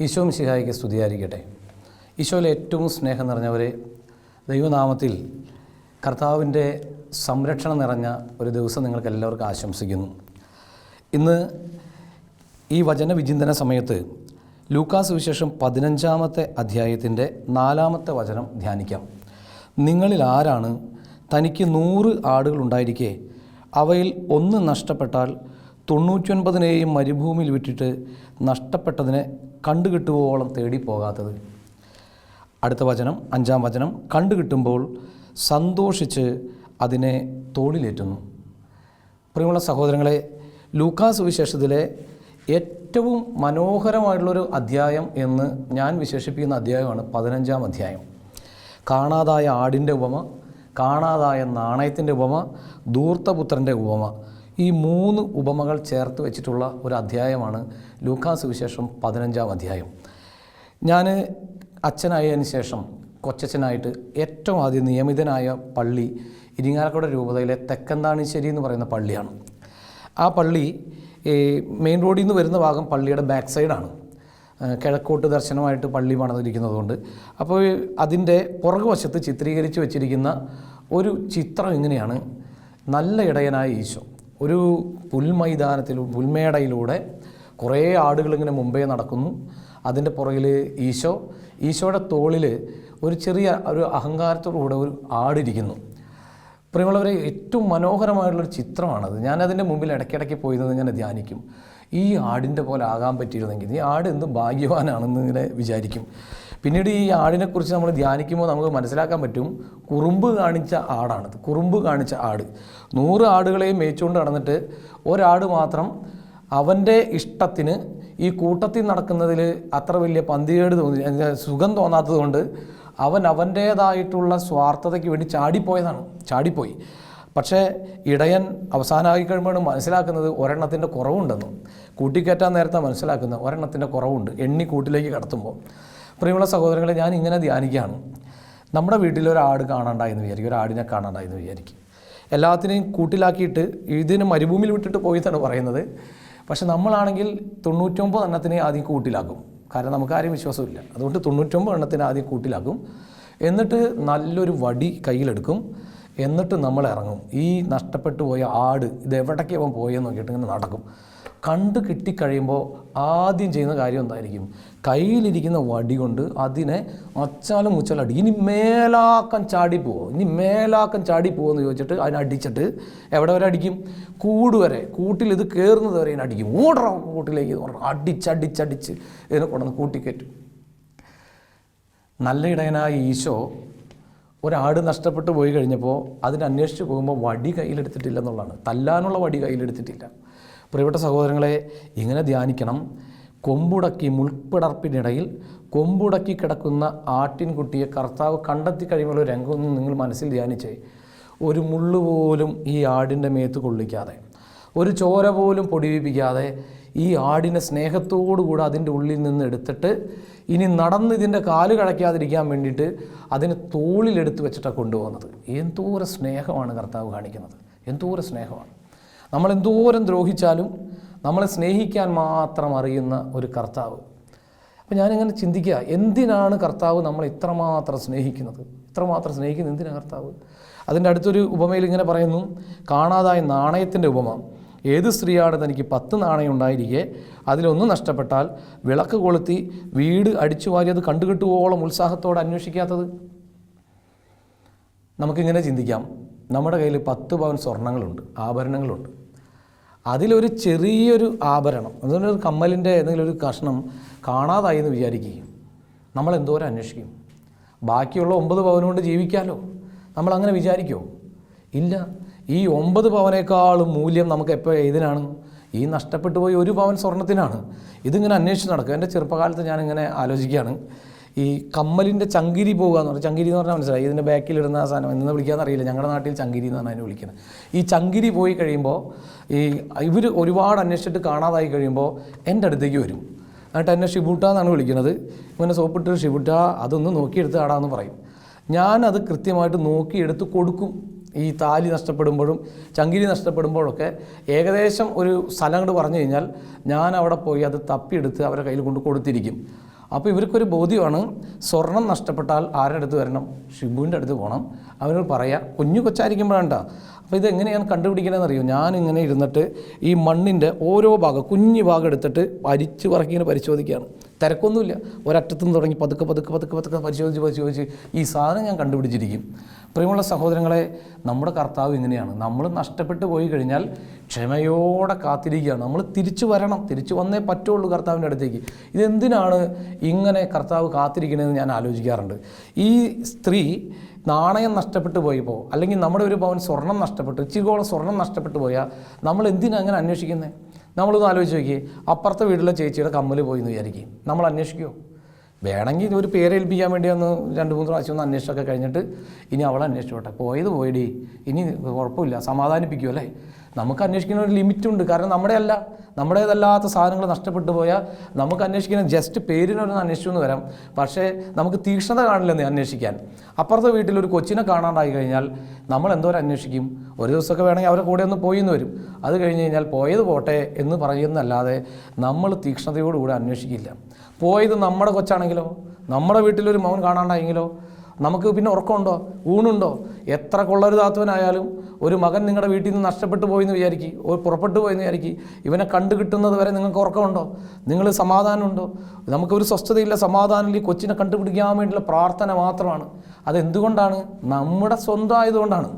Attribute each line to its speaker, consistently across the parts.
Speaker 1: ഈശോ മിശിഹായ്ക്ക് സ്തുതിയായിരിക്കട്ടെ. ഈശോയിൽ ഏറ്റവും സ്നേഹം നിറഞ്ഞവരെ, ദൈവനാമത്തിൽ കർത്താവിൻ്റെ സംരക്ഷണം നിറഞ്ഞ ഒരു ദിവസം നിങ്ങൾക്ക് എല്ലാവർക്കും ആശംസിക്കുന്നു. ഇന്ന് ഈ വചന വിചിന്തന സമയത്ത് ലൂക്കാസ് സുവിശേഷം 15-ാമത്തെ അധ്യായത്തിൻ്റെ 4-ാമത്തെ വചനം ധ്യാനിക്കാം. നിങ്ങളിൽ ആരാണ് തനിക്ക് 100 ആടുകളുണ്ടായിരിക്കെ അവയിൽ ഒന്ന് നഷ്ടപ്പെട്ടാൽ 99 മരുഭൂമിയിൽ വിട്ടിട്ട് നഷ്ടപ്പെട്ടതിനെ കണ്ടുകിട്ടുവോളം തേടി പോകാത്തത്? അടുത്ത വചനം 5-ാം വചനം, കണ്ടുകിട്ടുമ്പോൾ സന്തോഷിച്ച് അതിനെ തോളിലേറ്റുന്നു. പ്രിയമുള്ള സഹോദരങ്ങളെ, ലൂക്കാസ് സുവിശേഷത്തിലെ ഏറ്റവും മനോഹരമായിട്ടുള്ളൊരു അധ്യായം എന്ന് ഞാൻ വിശേഷിപ്പിക്കുന്ന അധ്യായമാണ് 15-ാം അധ്യായം. കാണാതായ ആടിൻ്റെ ഉപമ, കാണാതായ നാണയത്തിൻ്റെ ഉപമ, ധൂർത്തപുത്രൻ്റെ ഉപമ, ഈ 3 ഉപമകൾ ചേർത്ത് വെച്ചിട്ടുള്ള ഒരു അധ്യായമാണ് ലൂക്കാസ് സുവിശേഷം 15-ാം അധ്യായം. ഞാൻ അച്ഛനായതിനു ശേഷം കൊച്ചച്ഛനായിട്ട് ഏറ്റവും ആദ്യം നിയമിതനായ പള്ളി ഇരിങ്ങാലക്കുട രൂപതയിലെ തെക്കന്താണിശ്ശേരി എന്ന് പറയുന്ന പള്ളിയാണ്. ആ പള്ളി മെയിൻ റോഡിൽ നിന്ന് വരുന്ന ഭാഗം പള്ളിയുടെ ബാക്ക് സൈഡാണ്. കിഴക്കോട്ട് ദർശനമായിട്ട് പള്ളി പണിതിരിക്കുന്നതുകൊണ്ട് അപ്പോൾ അതിൻ്റെ പുറകുവശത്ത് ചിത്രീകരിച്ച് വെച്ചിരിക്കുന്ന ഒരു ചിത്രം ഇങ്ങനെയാണ്. നല്ല ഇടയനായ ഈശോ ഒരു പുൽമേടയിലൂടെ കുറേ ആടുകളിങ്ങനെ മുമ്പേ നടക്കുന്നു. അതിൻ്റെ പുറകിൽ ഈശോയുടെ തോളിൽ ഒരു ചെറിയ ഒരു അഹങ്കാരത്തോടുകൂടെ ഒരു ആടിരിക്കുന്നു. പ്രിയമുള്ളവരെ, ഏറ്റവും മനോഹരമായിട്ടുള്ളൊരു ചിത്രമാണത്. ഞാനതിൻ്റെ മുമ്പിൽ ഇടയ്ക്കിടയ്ക്ക് പോയിരുന്നത് ഇങ്ങനെ ധ്യാനിക്കും. ഈ ആടിൻ്റെ പോലെ ആകാൻ പറ്റിയിരുന്നെങ്കിൽ ഈ ആട് എന്ത് ഭാഗ്യവാനാണെന്ന് ഇങ്ങനെ വിചാരിക്കും. പിന്നീട് ഈ ആടിനെക്കുറിച്ച് നമ്മൾ ധ്യാനിക്കുമ്പോൾ നമുക്ക് മനസ്സിലാക്കാൻ പറ്റും, കുറുമ്പ് കാണിച്ച ആടാണത്. കുറുമ്പ് കാണിച്ച ആട് 100 ആടുകളെയും മേച്ചുകൊണ്ട് നടന്നിട്ട് ഒരാട് മാത്രം അവൻ്റെ ഇഷ്ടത്തിന് ഈ കൂട്ടത്തിൽ നടക്കുന്നതിൽ അത്ര വലിയ പന്തികേട് സുഖം തോന്നാത്തത് കൊണ്ട് അവൻ്റേതായിട്ടുള്ള സ്വാർത്ഥതയ്ക്ക് വേണ്ടി ചാടിപ്പോയി. പക്ഷേ ഇടയൻ അവസാനമായി കഴിയുമ്പോഴാണ് മനസ്സിലാക്കുന്നത് ഒരെണ്ണത്തിൻ്റെ കുറവുണ്ടെന്നും. കൂട്ടിക്കയറ്റാൻ നേരത്തെ മനസ്സിലാക്കുന്നത് ഒരെണ്ണത്തിൻ്റെ കുറവുണ്ട് എണ്ണി കൂട്ടിലേക്ക് കടത്തുമ്പോൾ. പ്രിയമുള്ള സഹോദരങ്ങളെ, ഞാൻ ഇങ്ങനെ ധ്യാനിക്കുകയാണ്. നമ്മുടെ വീട്ടിലൊരാട് കാണാണ്ടായെന്ന് വിചാരിക്കും, ഒരാടിനെ കാണാണ്ടായെന്ന് വിചാരിക്കും. എല്ലാത്തിനെയും കൂട്ടിലാക്കിയിട്ട് ഇതിന് മരുഭൂമിയിൽ വിട്ടിട്ട് പോയി തന്നെ പറയുന്നത്. പക്ഷെ നമ്മളാണെങ്കിൽ 99 എണ്ണത്തിനെ ആദ്യം കൂട്ടിലാക്കും. കാരണം നമുക്കാരും വിശ്വാസമില്ല. അതുകൊണ്ട് 99 എണ്ണത്തിനെ ആദ്യം കൂട്ടിലാക്കും. എന്നിട്ട് നല്ലൊരു വടി കയ്യിലെടുക്കും. എന്നിട്ട് നമ്മൾ ഇറങ്ങും. ഈ നഷ്ടപ്പെട്ടു പോയ ആട് ഇതെവിടേക്ക് അവൻ പോയെന്ന് നോക്കിയിട്ട് ഇങ്ങനെ നടക്കും. കണ്ട് കിട്ടിക്കഴിയുമ്പോൾ ആദ്യം ചെയ്യുന്ന കാര്യം എന്തായിരിക്കും? കയ്യിലിരിക്കുന്ന വടി കൊണ്ട് അതിനെ അച്ചാലും മുച്ചാലും അടി. ഇനി മേലാക്കം ചാടിപ്പോവോ എന്ന് ചോദിച്ചിട്ട് അതിനടിച്ചിട്ട് എവിടെ വരെ അടിക്കും? കൂട് വരെ. കൂട്ടിൽ ഇത് കയറുന്നത് വരെ ഇതിനെ അടിക്കും. ഓടണം കൂട്ടിലേക്ക് ഓടണം. അടിച്ചടിച്ച് ഇതിനെ കൊണ്ടുവന്ന് കൂട്ടിക്കയറ്റും. നല്ല ഇടയനായ ഈശോ ഒരാട് നഷ്ടപ്പെട്ടു പോയി കഴിഞ്ഞപ്പോൾ അതിനന്വേഷിച്ച് പോകുമ്പോൾ വടി കയ്യിലെടുത്തിട്ടില്ല എന്നുള്ളതാണ്. തല്ലാനുള്ള വടി കയ്യിലെടുത്തിട്ടില്ല. പ്രിയപ്പെട്ട സഹോദരങ്ങളെ, ഇങ്ങനെ ധ്യാനിക്കണം. മുൾപ്പിടർപ്പിനിടയിൽ കൊമ്പുടക്കി കിടക്കുന്ന ആട്ടിൻകുട്ടിയെ കർത്താവ് കണ്ടെത്തി കഴിയുമ്പോൾ രംഗമൊന്നും നിങ്ങൾ മനസ്സിൽ ധ്യാനിച്ചേ. ഒരു മുള്ളുപോലും ഈ ആടിൻ്റെ മേത്ത് കൊള്ളിക്കാതെ, ഒരു ചോര പോലും പൊടിവിപ്പിക്കാതെ ഈ ആടിനെ സ്നേഹത്തോടുകൂടെ അതിൻ്റെ ഉള്ളിൽ നിന്ന് എടുത്തിട്ട് ഇനി നടന്ന് ഇതിൻ്റെ കാല് കഴയ്ക്കാതിരിക്കാൻ വേണ്ടിയിട്ട് അതിനെ തോളിലെടുത്ത് വെച്ചിട്ടാണ് കൊണ്ടുപോകുന്നത്. എന്തോരം സ്നേഹമാണ് കർത്താവ് കാണിക്കുന്നത്! എന്തോരം സ്നേഹമാണ്! നമ്മളെന്തോരം ദ്രോഹിച്ചാലും നമ്മളെ സ്നേഹിക്കാൻ മാത്രം അറിയുന്ന ഒരു കർത്താവ്. അപ്പം ഞാനിങ്ങനെ ചിന്തിക്കുക, എന്തിനാണ് കർത്താവ് നമ്മളെ ഇത്രമാത്രം സ്നേഹിക്കുന്നത്? എന്തിനാണ് കർത്താവ്? അതിൻ്റെ അടുത്തൊരു ഉപമയിൽ ഇങ്ങനെ പറയുന്നു, കാണാതായ നാണയത്തിൻ്റെ ഉപമ. ഏത് സ്ത്രീയാണ് തനിക്ക് 10 നാണയം ഉണ്ടായിരിക്കെ അതിലൊന്ന് നഷ്ടപ്പെട്ടാൽ വിളക്ക് കൊളുത്തി വീട് അടിച്ചു വാരി അത് കണ്ടുകിട്ടുവോളം ഉത്സാഹത്തോടെ അന്വേഷിക്കാത്തത്? നമുക്കിങ്ങനെ ചിന്തിക്കാം. നമ്മുടെ കയ്യിൽ 10 പവൻ സ്വർണ്ണങ്ങളുണ്ട്, ആഭരണങ്ങളുണ്ട്. അതിലൊരു ചെറിയൊരു ആഭരണം, അതിനൊരു കമ്മലിൻ്റെ ഏതെങ്കിലും ഒരു കഷ്ണം കാണാതായി എന്ന് വിചാരിക്കുകയും നമ്മൾ എന്തോരം അന്വേഷിക്കും? ബാക്കിയുള്ള 9 പവൻ കൊണ്ട് ജീവിക്കാമല്ലോ. നമ്മളങ്ങനെ വിചാരിക്കുമോ? ഇല്ല. ഈ 9 പവനേക്കാളും മൂല്യം നമുക്ക് എപ്പോൾ ഇതിനാണ്? ഈ നഷ്ടപ്പെട്ടു പോയി 1 പവൻ സ്വർണ്ണത്തിനാണ്. ഇതിങ്ങനെ അന്വേഷിച്ച് നടക്കുക. എൻ്റെ ചെറുപ്പകാലത്ത് ഞാനിങ്ങനെ ആലോചിക്കുകയാണ്, ഈ കമ്മലിൻ്റെ ചങ്കിരി പോകുക എന്ന് പറഞ്ഞാൽ, ചങ്കിരി എന്ന് പറഞ്ഞാൽ മനസ്സിലായി, ഇതിൻ്റെ ബാക്കിലിടുന്ന ആ സാധനം എന്ന് വിളിക്കാമെന്നറിയില്ല, ഞങ്ങളുടെ നാട്ടിൽ ചങ്കിരി എന്നാണ് അതിനെ വിളിക്കുന്നത്. ഈ ചങ്കിരി പോയി കഴിയുമ്പോൾ ഇവർ ഒരുപാട് അന്വേഷിച്ചിട്ട് കാണാതായി കഴിയുമ്പോൾ എൻ്റെ അടുത്തേക്ക് വരും. എന്നിട്ട് എന്നെ ഷിബുട്ട എന്നാണ് വിളിക്കുന്നത്. ഇങ്ങനെ സോപ്പിട്ട് ഷിബുട്ട അതൊന്ന് നോക്കിയെടുത്ത് ആടാന്ന് പറയും. ഞാനത് കൃത്യമായിട്ട് നോക്കിയെടുത്ത് കൊടുക്കും. ഈ താലി നഷ്ടപ്പെടുമ്പോഴും ചങ്കിരി നഷ്ടപ്പെടുമ്പോഴൊക്കെ ഏകദേശം ഒരു സ്ഥലം കൊണ്ട് പറഞ്ഞു കഴിഞ്ഞാൽ ഞാൻ അവിടെ പോയി അത് തപ്പിയെടുത്ത് അവരുടെ കയ്യിൽ കൊണ്ട് കൊടുത്തിരിക്കും. അപ്പോൾ ഇവർക്കൊരു ബോധ്യമാണ്, സ്വർണം നഷ്ടപ്പെട്ടാൽ ആരുടെ അടുത്ത് വരണം? ഷിബുവിൻ്റെ അടുത്ത് പോകണം. അവനോട് പറയാം, കുഞ്ഞു കൊച്ചായിരിക്കുമ്പോഴാണ്ട. അപ്പോൾ ഇതെങ്ങനെയാണ് കണ്ടുപിടിക്കണമെന്ന് അറിയോ? ഞാനിങ്ങനെ ഇരുന്നിട്ട് ഈ മണ്ണിൻ്റെ ഓരോ ഭാഗം, കുഞ്ഞു ഭാഗം എടുത്തിട്ട് അരിച്ച് പറക്കിങ്ങനെ പരിശോധിക്കുകയാണ്. തിരക്കൊന്നുമില്ല, ഒരറ്റത്തുനിന്ന് തുടങ്ങി പതുക്കെ പതുക്കെ പതുക്കെ പതുക്കെ പരിശോധിച്ച് ഈ സാധനം ഞാൻ കണ്ടുപിടിച്ചിരിക്കും. പ്രിയമുള്ള സഹോദരങ്ങളെ, നമ്മുടെ കർത്താവ് ഇങ്ങനെയാണ്. നമ്മൾ നഷ്ടപ്പെട്ടു പോയി കഴിഞ്ഞാൽ ക്ഷമയോടെ കാത്തിരിക്കുകയാണ്. നമ്മൾ തിരിച്ചു വരണം, തിരിച്ചു വന്നേ പറ്റുള്ളൂ കർത്താവിൻ്റെ അടുത്തേക്ക്. ഇതെന്തിനാണ് ഇങ്ങനെ കർത്താവ് കാത്തിരിക്കണമെന്ന് ഞാൻ ആലോചിക്കാറുണ്ട്. ഈ സ്ത്രീ നാണയം നഷ്ടപ്പെട്ടു പോയപ്പോൾ, അല്ലെങ്കിൽ നമ്മുടെ ഒരു പവൻ സ്വർണം നഷ്ടപ്പെട്ടു, ഇച്ചിരിക്കോളം സ്വർണം നഷ്ടപ്പെട്ടു പോയാൽ നമ്മൾ എന്തിനാണ് അങ്ങനെ അന്വേഷിക്കുന്നത്? നമ്മളൊന്ന് ആലോചിച്ച് നോക്കിയേ. അപ്പുറത്തെ വീട്ടിലെ ചേച്ചിയുടെ കമ്മൽ പോയി എന്ന് വിചാരിക്കും, നമ്മൾ അന്വേഷിക്കുമോ? വേണമെങ്കിൽ ഒരു പേരേൽപ്പിക്കാൻ വേണ്ടി ഒന്ന് 2-3 പ്രാവശ്യം ഒന്ന് അന്വേഷിച്ചൊക്കെ കഴിഞ്ഞിട്ട് ഇനി അവളെ അന്വേഷിച്ചോട്ടെ, പോയത് പോയിടി, ഇനി കുഴപ്പമില്ല, സമാധാനിപ്പിക്കുമല്ലേ? നമുക്ക് അന്വേഷിക്കുന്ന ഒരു ലിമിറ്റുണ്ട്. കാരണം നമ്മുടേതല്ലാത്ത സാധനങ്ങൾ നഷ്ടപ്പെട്ടു പോയാൽ നമുക്ക് അന്വേഷിക്കുന്ന ജസ്റ്റ് പേരിനൊന്ന് അന്വേഷിച്ചു എന്ന് വരാം, പക്ഷേ നമുക്ക് തീക്ഷ്ണത കാണില്ലെന്ന് അന്വേഷിക്കാൻ. അപ്പുറത്തെ വീട്ടിലൊരു കൊച്ചിനെ കാണാണ്ടായി കഴിഞ്ഞാൽ നമ്മൾ എന്തോരം അന്വേഷിക്കും? ഒരു ദിവസമൊക്കെ വേണമെങ്കിൽ അവരെ കൂടെ ഒന്ന് പോയി എന്ന് വരും. അത് കഴിഞ്ഞ് കഴിഞ്ഞാൽ പോയത് പോട്ടെ എന്ന് പറയുന്നതല്ലാതെ നമ്മൾ തീക്ഷ്ണതയോടുകൂടി അന്വേഷിക്കില്ല. പോയത് നമ്മുടെ കൊച്ചാണെങ്കിലോ, നമ്മുടെ വീട്ടിലൊരു മകൻ കാണാണ്ടായെങ്കിലോ നമുക്ക് പിന്നെ ഉറക്കമുണ്ടോ? ഊണുണ്ടോ? എത്ര കൊള്ളരുതാത്തവനായാലും ഒരു മകൻ നിങ്ങളുടെ വീട്ടിൽ നിന്ന് നഷ്ടപ്പെട്ടു പോയെന്ന് വിചാരിക്കും, പുറപ്പെട്ടു പോയെന്ന് വിചാരിക്കും, ഇവനെ കണ്ടു കിട്ടുന്നത് വരെ നിങ്ങൾക്ക് ഉറക്കമുണ്ടോ? നിങ്ങൾ സമാധാനമുണ്ടോ? നമുക്കൊരു സ്വസ്ഥതയില്ല, സമാധാനമില്ല. കൊച്ചിനെ കണ്ടുപിടിക്കാൻ വേണ്ടിയുള്ള പ്രാർത്ഥന മാത്രമാണ്. അതെന്തുകൊണ്ടാണ്? നമ്മുടെ സ്വന്തം ആയതുകൊണ്ടാണ്.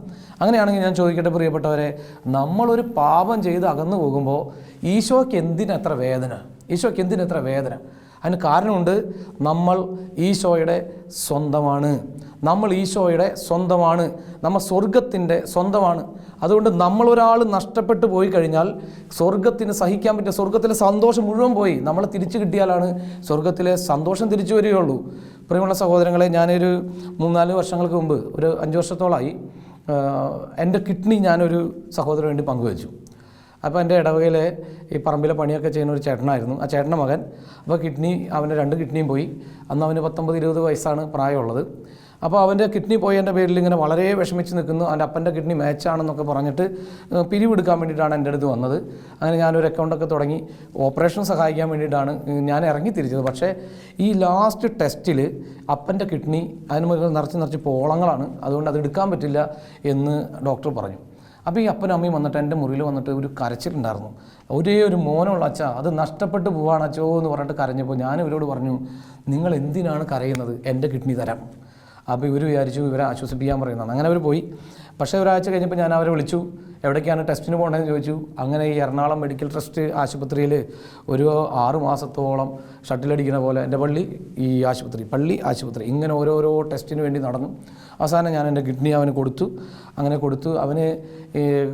Speaker 1: അങ്ങനെയാണെങ്കിൽ ഞാൻ ചോദിക്കട്ടെ പ്രിയപ്പെട്ടവരെ, നമ്മളൊരു പാപം ചെയ്ത് അകന്നു പോകുമ്പോൾ ഈശോയ്ക്ക് എന്തിനെത്ര വേദന? ഈശോയ്ക്ക് എന്തിനെത്ര വേദന? അതിന് കാരണമുണ്ട്. നമ്മൾ ഈശോയുടെ സ്വന്തമാണ്. നമ്മൾ ഈശോയുടെ സ്വന്തമാണ്. നമ്മൾ സ്വർഗത്തിൻ്റെ സ്വന്തമാണ്. അതുകൊണ്ട് നമ്മളൊരാൾ നഷ്ടപ്പെട്ടു പോയി കഴിഞ്ഞാൽ സ്വർഗത്തിന് സഹിക്കാൻ പറ്റിയ, സ്വർഗത്തിലെ സന്തോഷം മുഴുവൻ പോയി. നമ്മൾ തിരിച്ചു കിട്ടിയാലാണ് സ്വർഗത്തിലെ സന്തോഷം തിരിച്ചു വരികയുള്ളൂ. പ്രിയമുള്ള സഹോദരങ്ങളെ, ഞാനൊരു 3-4 വർഷങ്ങൾക്ക് മുമ്പ്, ഒരു 5 വർഷത്തോളമായി, എൻ്റെ കിഡ്നി ഞാനൊരു സഹോദരന് വേണ്ടി പങ്കുവച്ചു. അപ്പോൾ എൻ്റെ ഇടവകയിലെ ഈ പറമ്പിലെ പണിയൊക്കെ ചെയ്യുന്ന ഒരു ചേട്ടനായിരുന്നു, ആ ചേട്ടൻ്റെ മകൻ. അപ്പോൾ അവൻ്റെ 2 കിഡ്നിയും പോയി. അന്ന് അവന് 19-20 വയസ്സാണ് പ്രായമുള്ളത്. അപ്പോൾ അവൻ്റെ കിഡ്നി പോയതിൻ്റെ പേരിൽ ഇങ്ങനെ വളരെ വിഷമിച്ച് നിൽക്കുന്നു. അവൻ്റെ അപ്പൻ്റെ കിഡ്നി മാച്ചാണെന്നൊക്കെ പറഞ്ഞിട്ട് പിരിവെടുക്കാൻ വേണ്ടിയിട്ടാണ് എൻ്റെ അടുത്ത് വന്നത്. അങ്ങനെ ഞാനൊരു അക്കൗണ്ടൊക്കെ തുടങ്ങി ഓപ്പറേഷൻ സഹായിക്കാൻ വേണ്ടിയിട്ടാണ് ഞാൻ ഇറങ്ങി തിരിച്ചത്. പക്ഷേ ഈ ലാസ്റ്റ് ടെസ്റ്റിൽ അപ്പൻ്റെ കിഡ്നി അതിന് നിറച്ച് പോളങ്ങളാണ്, അതുകൊണ്ട് അത് എടുക്കാൻ പറ്റില്ല എന്ന് ഡോക്ടർ പറഞ്ഞു. അപ്പോൾ ഈ അപ്പനും അമ്മയും വന്നിട്ട് എൻ്റെ മുറിയിൽ വന്നിട്ട് ഒരു കരച്ചിലുണ്ടായിരുന്നു. ഒരേ ഒരു മോനുള്ള അച്ഛാ, അത് നഷ്ടപ്പെട്ടു പോവാണ് അച്ഛോ എന്ന് പറഞ്ഞിട്ട് കരഞ്ഞപ്പോൾ ഞാൻ ഇവരോട് പറഞ്ഞു, നിങ്ങൾ എന്തിനാണ് കരയുന്നത്? എൻ്റെ കിഡ്നി തരാം. അപ്പോൾ ഇവർ വിചാരിച്ചു ഇവരെ ആശ്വസിപ്പിക്കാൻ പറയുന്നതാണ്. അങ്ങനെ അവർ പോയി. പക്ഷേ ഒരാഴ്ച കഴിഞ്ഞപ്പോൾ ഞാൻ അവരെ വിളിച്ചു, എവിടേക്കാണ് ടെസ്റ്റിന് പോകേണ്ടതെന്ന് ചോദിച്ചു. അങ്ങനെ ഈ എറണാകുളം മെഡിക്കൽ ട്രസ്റ്റ് ആശുപത്രിയിൽ ഒരു 6 മാസത്തോളം ഷട്ടിലടിക്കുന്ന പോലെ എൻ്റെ പള്ളി ആശുപത്രി ഇങ്ങനെ ഓരോരോ ടെസ്റ്റിന് വേണ്ടി നടന്നു. അവസാനം ഞാൻ എൻ്റെ കിഡ്നി അവന് കൊടുത്തു. അങ്ങനെ കൊടുത്തു. അവന്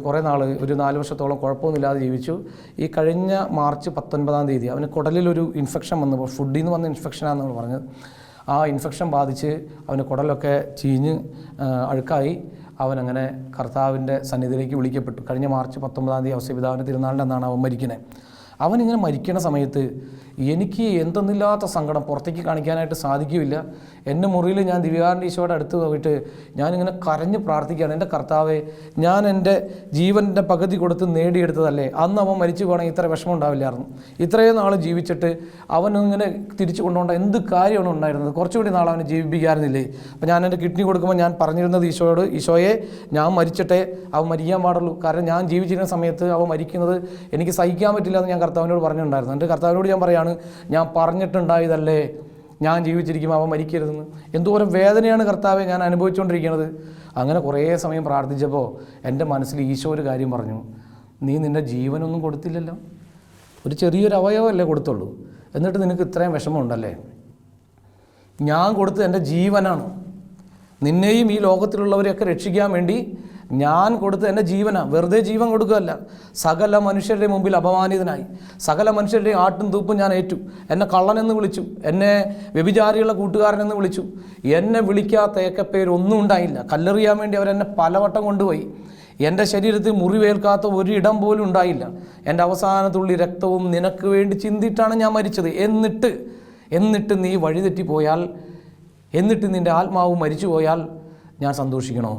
Speaker 1: കുറേ നാൾ, ഒരു 4 വർഷത്തോളം കുഴപ്പമൊന്നുമില്ലാതെ ജീവിച്ചു. ഈ കഴിഞ്ഞ മാർച്ച് 19-ാം തീയതി അവന് കുടലിലൊരു ഇൻഫെക്ഷൻ വന്നു. ഫുഡിൽ നിന്ന് വന്ന ഇൻഫെക്ഷനാണെന്ന് പറഞ്ഞത്. ആ ഇൻഫെക്ഷൻ ബാധിച്ച് അവന് കുടലൊക്കെ ചീഞ്ഞ് അഴുക്കായി. അവനങ്ങനെ കർത്താവിൻ്റെ സന്നിധിയിലേക്ക് വിളിക്കപ്പെട്ടു. കഴിഞ്ഞ മാർച്ച് 19-ാം തീയതി ഔസേപിതാവിൻ്റെ തിരുനാളിൻ്റെ അന്നാണ് അവൻ മരിക്കുന്നത്. അവനിങ്ങനെ മരിക്കുന്ന സമയത്ത് എനിക്ക് എന്തെന്നില്ലാത്ത സങ്കടം പുറത്തേക്ക് കാണിക്കാനായിട്ട് സാധിക്കില്ല. എൻ്റെ മുറിയിൽ ഞാൻ ദിവ്യകാരുണ്യ ഈശോയുടെ അടുത്ത് പോയിട്ട് ഞാനിങ്ങനെ കരഞ്ഞ് പ്രാർത്ഥിക്കുകയാണ്, എൻ്റെ കർത്താവേ, ഞാൻ എൻ്റെ ജീവൻ്റെ പകുതി കൊടുത്ത് നേടിയെടുത്തതല്ലേ, അന്ന് അവൻ മരിച്ചു പോകണമെങ്കിൽ ഇത്ര വിഷമം ഉണ്ടാവില്ലായിരുന്നു. ഇത്രയും നാൾ ജീവിച്ചിട്ട് അവനിങ്ങനെ തിരിച്ചു കൊണ്ടുപോകേണ്ട എന്ത് കാര്യമാണ് ഉണ്ടായിരുന്നത്? കുറച്ചുകൂടി നാൾ അവനെ ജീവിപ്പിക്കാറുന്നില്ലേ? അപ്പോൾ ഞാൻ എൻ്റെ കിഡ്നി കൊടുക്കുമ്പോൾ ഞാൻ പറഞ്ഞിരുന്നത് ഈശോയോട്, ഈശോയെ, ഞാൻ മരിച്ചിട്ടേ അവൻ മരിക്കാൻ പാടുള്ളൂ. കാരണം ഞാൻ ജീവിച്ചിരുന്ന സമയത്ത് അവൻ മരിക്കുന്നത് എനിക്ക് സഹിക്കാൻ പറ്റില്ല എന്ന് ഞാൻ കർത്താവിനോട് പറഞ്ഞിട്ടുണ്ടായിരുന്നു. എൻ്റെ കർത്താവിനോട് ഞാൻ പറയാണ്, ഞാൻ പറഞ്ഞിട്ടുണ്ടായതല്ലേ ഞാൻ ജീവിച്ചിരിക്കുമ്പോൾ അവൻ മരിക്കരുതെന്ന്. എന്തോരം വേദനയാണ് കർത്താവെ ഞാൻ അനുഭവിച്ചുകൊണ്ടിരിക്കുന്നത്. അങ്ങനെ കുറേ സമയം പ്രാർത്ഥിച്ചപ്പോൾ എൻ്റെ മനസ്സിൽ ഈശോ ഒരു കാര്യം പറഞ്ഞു, നീ നിൻ്റെ ജീവനൊന്നും കൊടുത്തില്ലല്ലോ, ഒരു ചെറിയൊരു അവയവമല്ലേ കൊടുത്തുള്ളൂ, എന്നിട്ട് നിനക്ക് ഇത്രയും വിഷമമുണ്ടല്ലേ? ഞാൻ കൊടുത്തത് എൻ്റെ ജീവനാണ്. നിന്നെയും ഈ ലോകത്തിലുള്ളവരെയൊക്കെ രക്ഷിക്കാൻ വേണ്ടി ഞാൻ കൊടുത്ത് എൻ്റെ ജീവനാണ്. വെറുതെ ജീവൻ കൊടുക്കുകയല്ല, സകല മനുഷ്യരുടെ മുമ്പിൽ അപമാനിതനായി, സകല മനുഷ്യരുടെ ആട്ടും തൂപ്പും ഞാൻ ഏറ്റു. എന്നെ കള്ളനെന്ന് വിളിച്ചു, എന്നെ വ്യഭിചാരികളുടെ കൂട്ടുകാരനെന്ന് വിളിച്ചു. എന്നെ വിളിക്കാത്ത ഏക്കപ്പേരൊന്നും ഉണ്ടായില്ല. കല്ലെറിയാൻ വേണ്ടി അവരെന്നെ പലവട്ടം കൊണ്ടുപോയി. എൻ്റെ ശരീരത്തിൽ മുറിവേൽക്കാത്ത ഒരിടം പോലും ഉണ്ടായില്ല. എൻ്റെ അവസാനത്തുള്ളി രക്തവും നിനക്ക് വേണ്ടി ചിന്തിയിട്ടാണ് ഞാൻ മരിച്ചത്. എന്നിട്ട് നീ വഴിതെറ്റിപ്പോയാൽ, എന്നിട്ട് നിൻ്റെ ആത്മാവ് മരിച്ചു പോയാൽ ഞാൻ സന്തോഷിക്കണോ?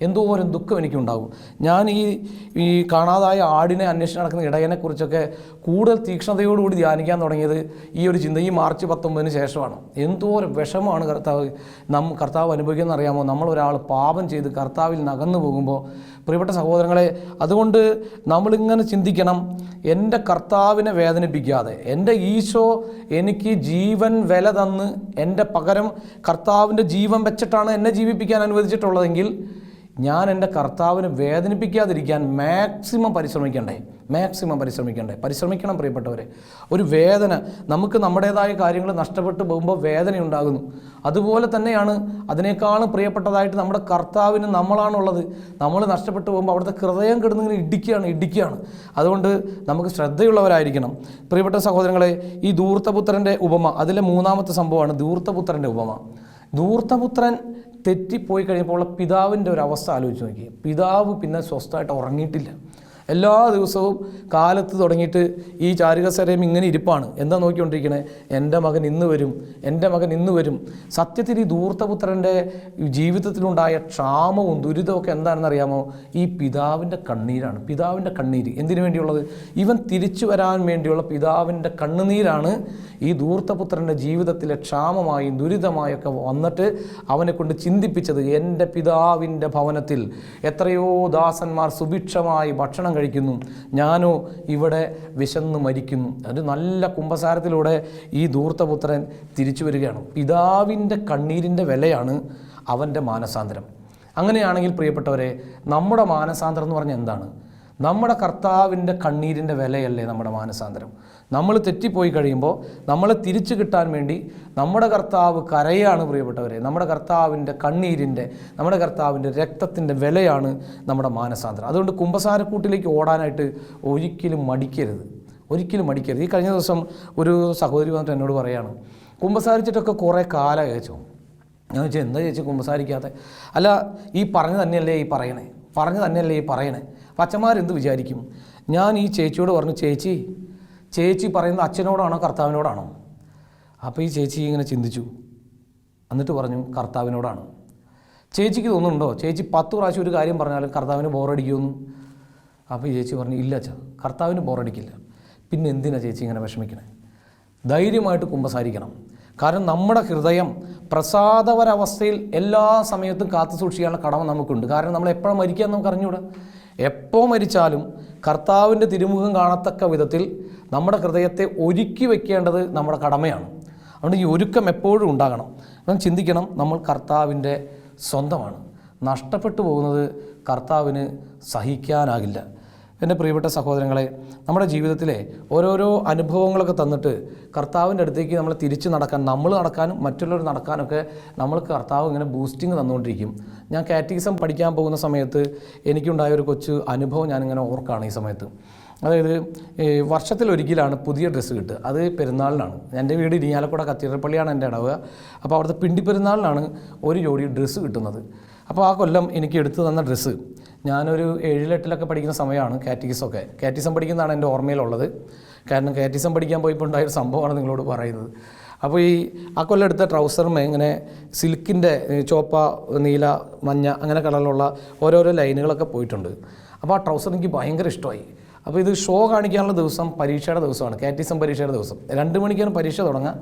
Speaker 1: എന്തോരം ദുഃഖം എനിക്കുണ്ടാകും. ഞാൻ ഈ കാണാതായ ആടിനെ അന്വേഷിച്ച് നടക്കുന്ന ഇടയനെക്കുറിച്ചൊക്കെ കൂടുതൽ തീക്ഷ്ണതയോടുകൂടി ധ്യാനിക്കാൻ തുടങ്ങിയത് ഈ ഒരു ചിന്ത ഈ മാർച്ച് 19 ശേഷമാണ്. എന്തോരം വിഷമമാണ് കർത്താവ് അനുഭവിക്കുന്നത് അറിയാമോ? നമ്മളൊരാൾ പാപം ചെയ്ത് കർത്താവിൽ നകന്നു പോകുമ്പോൾ പ്രിയപ്പെട്ട സഹോദരങ്ങളെ, അതുകൊണ്ട് നമ്മളിങ്ങനെ ചിന്തിക്കണം, എൻ്റെ കർത്താവിനെ വേദനിപ്പിക്കാതെ, എൻ്റെ ഈശോ എനിക്ക് ജീവൻ വില തന്ന് എൻ്റെ പകരം കർത്താവിൻ്റെ ജീവൻ വെച്ചിട്ടാണ് എന്നെ ജീവിപ്പിക്കാൻ അനുവദിച്ചിട്ടുള്ളതെങ്കിൽ ഞാൻ എൻ്റെ കർത്താവിനെ വേദനിപ്പിക്കാതിരിക്കാൻ മാക്സിമം പരിശ്രമിക്കണം പ്രിയപ്പെട്ടവരെ. ഒരു വേദന, നമുക്ക് നമ്മുടേതായ കാര്യങ്ങൾ നഷ്ടപ്പെട്ടു പോകുമ്പോൾ വേദനയുണ്ടാകുന്നു. അതുപോലെ തന്നെയാണ് അതിനേക്കാളും പ്രിയപ്പെട്ടതായിട്ട് നമ്മുടെ കർത്താവിന് നമ്മളാണുള്ളത്. നമ്മൾ നഷ്ടപ്പെട്ടു പോകുമ്പോൾ അവിടുത്തെ ഹൃദയം കിടന്നിങ്ങനെ ഇടിക്കുകയാണ്. അതുകൊണ്ട് നമുക്ക് ശ്രദ്ധയുള്ളവരായിരിക്കണം. പ്രിയപ്പെട്ട സഹോദരങ്ങളെ, ഈ ധൂർത്തപുത്രൻ്റെ ഉപമ, അതിലെ 3-ാമത്തെ സംഭവമാണ് ധൂർത്തപുത്രൻ്റെ ഉപമ. ധൂർത്തപുത്രൻ തെറ്റിപ്പോയി കഴിഞ്ഞപ്പോൾ ഉള്ള പിതാവിൻ്റെ ഒരു അവസ്ഥ ആലോചിച്ച് നോക്കി. പിതാവ് പിന്നെ സ്വസ്ഥമായിട്ട് ഉറങ്ങിയിട്ടില്ല. എല്ലാ ദിവസവും കാലത്ത് തുടങ്ങിയിട്ട് ഈ ചാരുകസേരയും ഇങ്ങനെ ഇരിപ്പാണ്. എന്താ നോക്കിക്കൊണ്ടിരിക്കണേ? എൻ്റെ മകൻ ഇന്ന് വരും. സത്യത്തിൽ ഈ ധൂർത്തപുത്രൻ്റെ ജീവിതത്തിലുണ്ടായ ക്ഷാമവും ദുരിതമൊക്കെ എന്താണെന്നറിയാമോ? ഈ പിതാവിൻ്റെ കണ്ണീരാണ്. പിതാവിൻ്റെ കണ്ണീര് എന്തിനു വേണ്ടിയുള്ളത്? ഇവൻ തിരിച്ചു വരാൻ വേണ്ടിയുള്ള പിതാവിൻ്റെ കണ്ണുനീരാണ് ഈ ധൂർത്തപുത്രൻ്റെ ജീവിതത്തിലെ ക്ഷാമമായും ദുരിതമായൊക്കെ വന്നിട്ട് അവനെ കൊണ്ട് ചിന്തിപ്പിച്ചത്. എൻ്റെ പിതാവിൻ്റെ ഭവനത്തിൽ എത്രയോ ദാസന്മാർ സുഭിക്ഷമായി ഭക്ഷണം കഴിക്കുന്നു, ഞാനോ ഇവിടെ വിശന്ന് മരിക്കുന്നു. ഒരു നല്ല കുമ്പസാരത്തിലൂടെ ഈ ധൂർത്തപുത്രൻ തിരിച്ചു വരികയാണ്. പിതാവിൻ്റെ കണ്ണീരിൻ്റെ വിലയാണ് അവൻ്റെ മാനസാന്തരം. അങ്ങനെയാണെങ്കിൽ പ്രിയപ്പെട്ടവരെ, നമ്മുടെ മാനസാന്തരം എന്ന് പറഞ്ഞാൽ എന്താണ്? നമ്മുടെ കർത്താവിൻ്റെ കണ്ണീരിൻ്റെ വിലയല്ലേ നമ്മുടെ മാനസാന്തരം. നമ്മൾ തെറ്റിപ്പോയി കഴിയുമ്പോൾ നമ്മളെ തിരിച്ചു കിട്ടാൻ വേണ്ടി നമ്മുടെ കർത്താവ് കരയാണ് പ്രിയപ്പെട്ടവരെ. നമ്മുടെ കർത്താവിൻ്റെ കണ്ണീരിൻ്റെ, നമ്മുടെ കർത്താവിൻ്റെ രക്തത്തിൻ്റെ വിലയാണ് നമ്മുടെ മാനസാന്തരം. അതുകൊണ്ട് കുമ്പസാരക്കൂട്ടിലേക്ക് ഓടാനായിട്ട് ഒരിക്കലും മടിക്കരുത്. ഈ കഴിഞ്ഞ ദിവസം ഒരു സഹോദരി വന്നിട്ട് എന്നോട് പറയാണ്, കുമ്പസാരിച്ചിട്ടൊക്കെ കുറേ കാലം അയച്ചോ. ഞാൻ ചോദിച്ചാൽ എന്താ ചേച്ചി കുമ്പസാരിക്കാതെ? അല്ല, ഈ പറഞ്ഞു തന്നെയല്ലേ ഈ പറയണേ. അച്ഛന്മാരെന്ത് വിചാരിക്കും? ഞാൻ ഈ ചേച്ചിയോട് പറഞ്ഞു, ചേച്ചി പറയുന്നത് അച്ഛനോടാണോ കർത്താവിനോടാണോ? അപ്പോൾ ഈ ചേച്ചി ഇങ്ങനെ ചിന്തിച്ചു, എന്നിട്ട് പറഞ്ഞു കർത്താവിനോടാണ്. ചേച്ചിക്ക് തോന്നുന്നുണ്ടോ ചേച്ചി 10 പ്രാവശ്യം ഒരു കാര്യം പറഞ്ഞാലും കർത്താവിന് ബോറടിക്കുമെന്ന്? അപ്പോൾ ഈ ചേച്ചി പറഞ്ഞു, ഇല്ല അച്ഛാ, കർത്താവിന് ബോറടിക്കില്ല. പിന്നെ എന്തിനാ ചേച്ചി ഇങ്ങനെ വിഷമിക്കണേ? ധൈര്യമായിട്ട് കുമ്പസാരിക്കണം. കാരണം നമ്മുടെ ഹൃദയം പ്രസാദപരാവസ്ഥയിൽ എല്ലാ സമയത്തും കാത്തു സൂക്ഷിക്കാനുള്ള കടമ നമുക്കുണ്ട്. കാരണം നമ്മൾ എപ്പോഴും മരിക്കാൻ നമുക്ക് അറിഞ്ഞൂടാ. എപ്പോൾ മരിച്ചാലും കർത്താവിൻ്റെ തിരുമുഖം കാണത്തക്ക വിധത്തിൽ നമ്മുടെ ഹൃദയത്തെ ഒരുക്കി വയ്ക്കേണ്ടത് നമ്മുടെ കടമയാണ്. അതുകൊണ്ട് ഈ ഒരുക്കം എപ്പോഴും ഉണ്ടാകണം. അപ്പം ചിന്തിക്കണം, നമ്മൾ കർത്താവിൻ്റെ സ്വന്തമാണ്. നഷ്ടപ്പെട്ടു പോകുന്നത് കർത്താവിന് സഹിക്കാനാകില്ല. എൻ്റെ പ്രിയപ്പെട്ട സഹോദരങ്ങളെ, നമ്മുടെ ജീവിതത്തിലെ ഓരോരോ അനുഭവങ്ങളൊക്കെ തന്നിട്ട് കർത്താവിൻ്റെ അടുത്തേക്ക് നമ്മൾ തിരിച്ചു നടക്കാനും മറ്റുള്ളവർ നടക്കാനൊക്കെ നമ്മൾക്ക് കർത്താവ് ഇങ്ങനെ ബൂസ്റ്റിങ് തന്നുകൊണ്ടിരിക്കും. ഞാൻ കാറ്റഗിസം പഠിക്കാൻ പോകുന്ന സമയത്ത് എനിക്കുണ്ടായ ഒരു കൊച്ചു അനുഭവം ഞാനിങ്ങനെ ഓർക്കുകയാണ് ഈ സമയത്ത്. അതായത് വർഷത്തിലൊരിക്കലാണ് പുതിയ ഡ്രസ്സ് കിട്ടുക. അത് പെരുന്നാളിനാണ്. എൻ്റെ വീട് ഇരിങ്ങാലക്കുട കത്തീഡ്രൽ പള്ളിയാണ് എൻ്റെ ഇടവക. അപ്പോൾ അവിടുത്തെ പിണ്ടി പെരുന്നാളിനാണ് ഒരു ജോഡി ഡ്രസ്സ് കിട്ടുന്നത്. അപ്പോൾ ആ കൊല്ലം എനിക്ക് എടുത്തു തന്ന ഡ്രസ്സ്, ഞാനൊരു 7-8 പഠിക്കുന്ന സമയമാണ്. കാറ്റിസം പഠിക്കുന്നതാണ് എൻ്റെ ഓർമ്മയിലുള്ളത്. കാരണം കാറ്റിസം പഠിക്കാൻ പോയപ്പോൾ ഉണ്ടായൊരു സംഭവമാണ് നിങ്ങളോട് പറയുന്നത്. അപ്പോൾ ആ കൊല്ലം എടുത്ത ട്രൗസറുമേ ഇങ്ങനെ സിൽക്കിൻ്റെ ചോപ്പ, നീല, മഞ്ഞ അങ്ങനെ കളറിലുള്ള ഓരോരോ ലൈനുകളൊക്കെ പോയിട്ടുണ്ട്. അപ്പോൾ ആ ട്രൗസർ എനിക്ക് ഭയങ്കര ഇഷ്ടമായി. അപ്പോൾ ഇത് ഷോ കാണിക്കാനുള്ള ദിവസം പരീക്ഷയുടെ ദിവസമാണ്, കാറ്റിസം പരീക്ഷയുടെ ദിവസം. 2 മണിക്കാണ് പരീക്ഷ തുടങ്ങുക.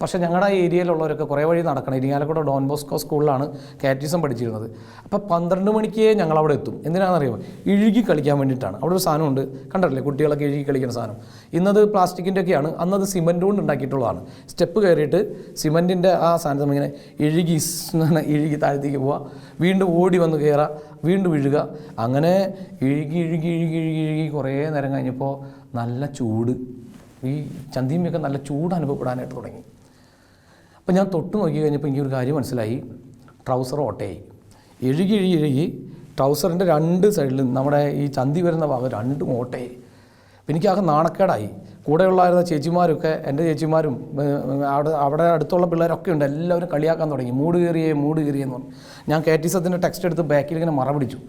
Speaker 1: പക്ഷേ ഞങ്ങളുടെ ആ ഏരിയയിലുള്ളവരൊക്കെ കുറേ വഴി നടക്കണം. ഇരിങ്ങാലക്കുട ഡോൺ ബോസ്കോ സ്കൂളിലാണ് കാറ്റിസം പഠിച്ചിരുന്നത്. അപ്പോൾ 12 മണിക്കേ ഞങ്ങളവിടെ എത്തും. എന്തിനാണെന്നറിയുമോ? ഇഴുകി കളിക്കാൻ വേണ്ടിയിട്ടാണ്. അവിടെ ഒരു സാധനമുണ്ട്, കണ്ടല്ലേ, കുട്ടികളൊക്കെ ഇഴുകി കളിക്കുന്ന സാധനം. ഇന്നത് പ്ലാസ്റ്റിക്കിൻ്റെ ഒക്കെയാണ്, അന്നത് സിമൻറ്റ് കൊണ്ട് ഉണ്ടാക്കിയിട്ടുള്ളതാണ്. സ്റ്റെപ്പ് കയറിയിട്ട് സിമൻറ്റിൻ്റെ ആ സാധനം ഇങ്ങനെ ഇഴുകി താഴത്തേക്ക് പോവുക, വീണ്ടും ഓടി വന്ന് കയറുക, വീണ്ടും വീഴുക. അങ്ങനെ ഇഴുകി കുറേ നേരം കഴിഞ്ഞപ്പോൾ നല്ല ചൂട്, ഈ ചന്തിമയൊക്കെ നല്ല ചൂട് അനുഭവപ്പെടാനായിട്ട് തുടങ്ങി. അപ്പോൾ ഞാൻ തൊട്ട് നോക്കി കഴിഞ്ഞപ്പോൾ എനിക്കൊരു കാര്യം മനസ്സിലായി. ട്രൗസർ ഓട്ടയായി. ഇഴുകി ട്രൗസറിൻ്റെ 2 സൈഡിലും നമ്മുടെ ഈ ചന്തി വരുന്ന ഭാഗം 2 ഓട്ടയായി. എനിക്കാകെ നാണക്കേടായി. കൂടെയുള്ളായിരുന്ന ചേച്ചിമാരൊക്കെ, എൻ്റെ ചേച്ചിമാരും അവിടെ അടുത്തുള്ള പിള്ളേരൊക്കെ ഉണ്ട്, എല്ലാവരും കളിയാക്കാൻ തുടങ്ങി. മൂട് കയറിയെന്ന് പറഞ്ഞു. ഞാൻ കാറ്റിസത്തിൻ്റെ ടെക്സ്റ്റ് എടുത്ത് ബാക്കിൽ ഇങ്ങനെ മറ പിടിച്ചു.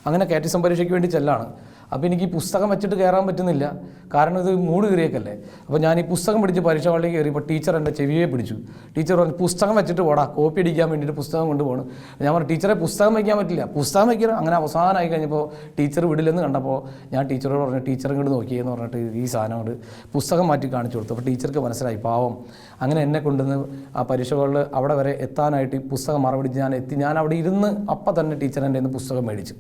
Speaker 1: അങ്ങനെ കാറ്റിസം പരീക്ഷയ്ക്ക് വേണ്ടി ചെല്ലാണ്. അപ്പോൾ എനിക്ക് ഈ പുസ്തകം വെച്ചിട്ട് കയറാൻ പറ്റുന്നില്ല, കാരണം ഇത് മൂട് കയറിയേക്കല്ലേ. അപ്പോൾ ഞാൻ ഈ പുസ്തകം പിടിച്ച് പരീക്ഷ ഹാളിലേക്ക് കയറിയപ്പോൾ ടീച്ചർ എൻ്റെ ചെവിയെ പിടിച്ചു. ടീച്ചർ പറഞ്ഞു, പുസ്തകം വെച്ചിട്ട് പോടാ, കോപ്പി അടിക്കാൻ വേണ്ടിയിട്ട് പുസ്തകം കൊണ്ടുപോകണം. ഞാൻ പറഞ്ഞു, ടീച്ചറെ പുസ്തകം വയ്ക്കാൻ പറ്റില്ല, പുസ്തകം വയ്ക്കണം. അങ്ങനെ അവസാനമായി കഴിഞ്ഞപ്പോൾ ടീച്ചർ വിടില്ലെന്ന് കണ്ടപ്പോൾ ഞാൻ ടീച്ചറോട് പറഞ്ഞു, ടീച്ചർ ഇങ്ങോട്ട് നോക്കിയെന്ന് പറഞ്ഞിട്ട് ഈ സാധനം കൊണ്ട് പുസ്തകം മാറ്റി കാണിച്ചു കൊടുത്തു. അപ്പോൾ ടീച്ചർക്ക് മനസ്സിലായി, പാവം. അങ്ങനെ എന്നെ കൊണ്ടുവന്ന് ആ പരീക്ഷ ഹാളിൽ അവിടെ വരെ എത്താനായിട്ട് ഈ പുസ്തകം മറപിടിച്ച് ഞാൻ അവിടെ ഇരുന്ന് അപ്പം തന്നെ ടീച്ചർ എൻ്റെ നിന്ന് പുസ്തകം മേടിച്ചു.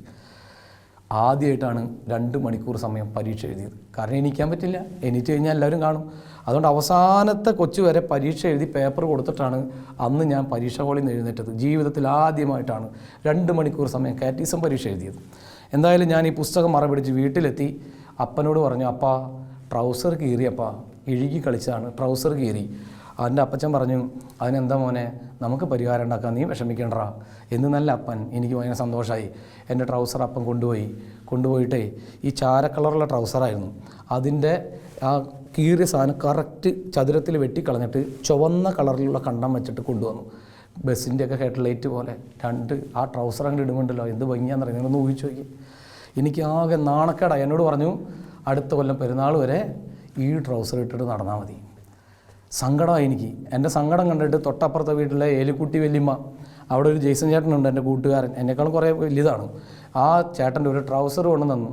Speaker 1: ആദ്യമായിട്ടാണ് 2 മണിക്കൂർ സമയം പരീക്ഷ എഴുതിയത്. കാരണം എണീക്കാൻ പറ്റില്ല, എണീറ്റ് കഴിഞ്ഞാൽ എല്ലാവരും കാണും. അതുകൊണ്ട് അവസാനത്തെ കൊച്ചു വരെ പരീക്ഷ എഴുതി പേപ്പർ കൊടുത്തിട്ടാണ് അന്ന് ഞാൻ പരീക്ഷ ഹാളിൽ നിന്ന് എഴുന്നേറ്റത്. ജീവിതത്തിൽ ആദ്യമായിട്ടാണ് 2 മണിക്കൂർ സമയം കാറ്റീസം പരീക്ഷ എഴുതിയത്. എന്തായാലും ഞാൻ ഈ പുസ്തകം മറപിടിച്ച് വീട്ടിലെത്തി അപ്പനോട് പറഞ്ഞു, അപ്പാ ട്രൗസർ കീറിയപ്പാ, ഇഴുകി കളിച്ചാണ് ട്രൗസർ കീറി. എൻ്റെ അപ്പച്ചൻ പറഞ്ഞു, അതിനെന്താ മോനെ, നമുക്ക് പരിഹാരം ഉണ്ടാക്കാം, നീ വിഷമിക്കേണ്ടറാ എന്ന്. നല്ല അപ്പൻ. എനിക്ക് ഭയങ്കര സന്തോഷമായി. എൻ്റെ ട്രൗസർ അപ്പൻ കൊണ്ടുപോയിട്ടേ ഈ ചാര കളറുള്ള ട്രൗസറായിരുന്നു, അതിൻ്റെ ആ കീറിയ സാധനം കറക്റ്റ് ചതുരത്തിൽ വെട്ടിക്കളഞ്ഞിട്ട് ചുവന്ന കളറിലുള്ള കണ്ടം വെച്ചിട്ട് കൊണ്ടുവന്നു. ബസ്സിൻ്റെയൊക്കെ ഹെഡ്ലൈറ്റ് പോലെ 2 ആ ട്രൗസർ അങ്ങോട്ട് ഇടുമുണ്ടല്ലോ, എന്ത് ഭംഗിയാണെന്ന് അറിയാം. നിങ്ങളൊന്ന് ഊഹിച്ചു നോക്കി. എനിക്ക് ആകെ നാണക്കേടായി. എന്നോട് പറഞ്ഞു, അടുത്ത കൊല്ലം പെരുന്നാൾ വരെ ഈ ട്രൗസർ ഇട്ടിട്ട് നടന്നാൽ മതി. സങ്കടമായി എനിക്ക്. എൻ്റെ സങ്കടം കണ്ടിട്ട് തൊട്ടപ്പുറത്തെ വീട്ടിലെ ഏലിക്കുട്ടി വല്യമ്മ, അവിടെ ഒരു ജെയ്സൺ ചേട്ടനുണ്ട്, എൻ്റെ കൂട്ടുകാരൻ, എന്നെക്കാളും കുറേ വലുതാണ്. ആ ചേട്ടൻ്റെ ഒരു ട്രൗസർ കൊണ്ടു തന്നു.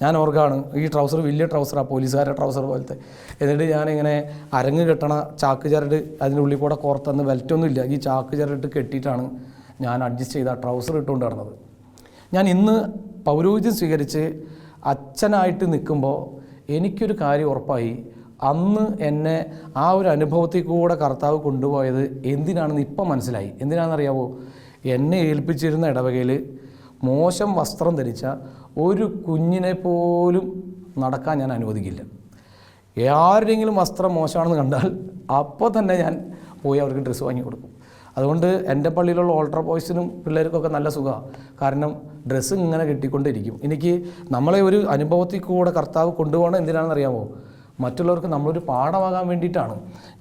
Speaker 1: ഞാൻ ഓർക്കാണ്, ഈ ട്രൗസർ വലിയ ട്രൗസറാണ്, പോലീസുകാരുടെ ട്രൗസർ പോലത്തെ. എന്നിട്ട് ഞാനിങ്ങനെ അരങ്ങ് കെട്ടണ ചാക്ക് ചരട് അതിൻ്റെ ഉള്ളിൽ കൂടെ കോർത്തന്ന്, ബെൽറ്റൊന്നും ഇല്ല, ഈ ചാക്ക് ചരടിട്ട് കെട്ടിയിട്ടാണ് ഞാൻ അഡ്ജസ്റ്റ് ചെയ്ത് ആ ട്രൗസർ ഇട്ടുകൊണ്ട് നടന്നത്. ഞാൻ ഇന്ന് പൗരോഹിത്യം സ്വീകരിച്ച് അച്ഛനായിട്ട് നിൽക്കുമ്പോൾ എനിക്കൊരു കാര്യം ഉറപ്പായി. അന്ന് എന്നെ ആ ഒരു അനുഭവത്തിൽ കൂടെ കർത്താവ് കൊണ്ടുപോയത് എന്തിനാണെന്ന് ഇപ്പം മനസ്സിലായി. എന്തിനാണെന്നറിയാവോ? എന്നെ ഏൽപ്പിച്ചിരുന്ന ഇടവകയിൽ മോശം വസ്ത്രം ധരിച്ച ഒരു കുഞ്ഞിനെ പോലും നടക്കാൻ ഞാൻ അനുവദിക്കില്ല. ആരുടെയെങ്കിലും വസ്ത്രം മോശമാണെന്ന് കണ്ടാൽ അപ്പോൾ തന്നെ ഞാൻ പോയി അവർക്ക് ഡ്രസ്സ് വാങ്ങി കൊടുക്കും. അതുകൊണ്ട് എൻ്റെ പള്ളിയിലുള്ള ഓൾട്ടർ ബോയ്സിനും പിള്ളേർക്കൊക്കെ നല്ല സുഖമാണ്. കാരണം ഡ്രസ്സ് ഇങ്ങനെ കിട്ടിക്കൊണ്ടിരിക്കും. എനിക്ക് നമ്മളെ ഒരു അനുഭവത്തിൽ കൂടെ കർത്താവ് കൊണ്ടുപോകണം എന്തിനാണെന്നറിയാമോ? മറ്റുള്ളവർക്ക് നമ്മളൊരു പാഠമാകാൻ വേണ്ടിയിട്ടാണ്.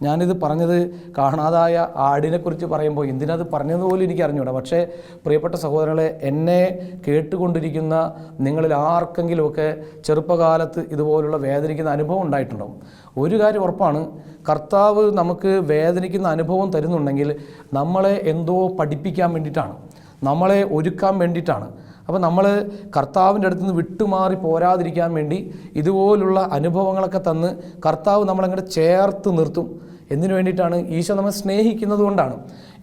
Speaker 1: ഞാനിത് പറഞ്ഞത് കാണാതായ ആടിനെക്കുറിച്ച് പറയുമ്പോൾ എന്തിനത് പറഞ്ഞതുപോലും എനിക്ക് അറിഞ്ഞൂടാ. പക്ഷേ പ്രിയപ്പെട്ട സഹോദരങ്ങളെ, എന്നെ കേട്ടുകൊണ്ടിരിക്കുന്ന നിങ്ങളിൽ ആർക്കെങ്കിലുമൊക്കെ ചെറുപ്പകാലത്ത് ഇതുപോലുള്ള വേദനിക്കുന്ന അനുഭവം ഉണ്ടായിട്ടുണ്ടാവും. ഒരു കാര്യം ഉറപ്പാണ്, കർത്താവ് നമുക്ക് വേദനിക്കുന്ന അനുഭവം തരുന്നുണ്ടെങ്കിൽ നമ്മളെ എന്തോ പഠിപ്പിക്കാൻ വേണ്ടിയിട്ടാണ്, നമ്മളെ ഒരുക്കാൻ വേണ്ടിയിട്ടാണ്. അപ്പോൾ നമ്മൾ കർത്താവിൻ്റെ അടുത്ത് നിന്ന് വിട്ടുമാറി പോരാതിരിക്കാൻ വേണ്ടി ഇതുപോലുള്ള അനുഭവങ്ങളൊക്കെ തന്ന് കർത്താവ് നമ്മളങ്ങോട്ട് ചേർത്ത് നിർത്തും. എന്തിനു വേണ്ടിയിട്ടാണ്? ഈശോ നമ്മെ സ്നേഹിക്കുന്നത് കൊണ്ടാണ്.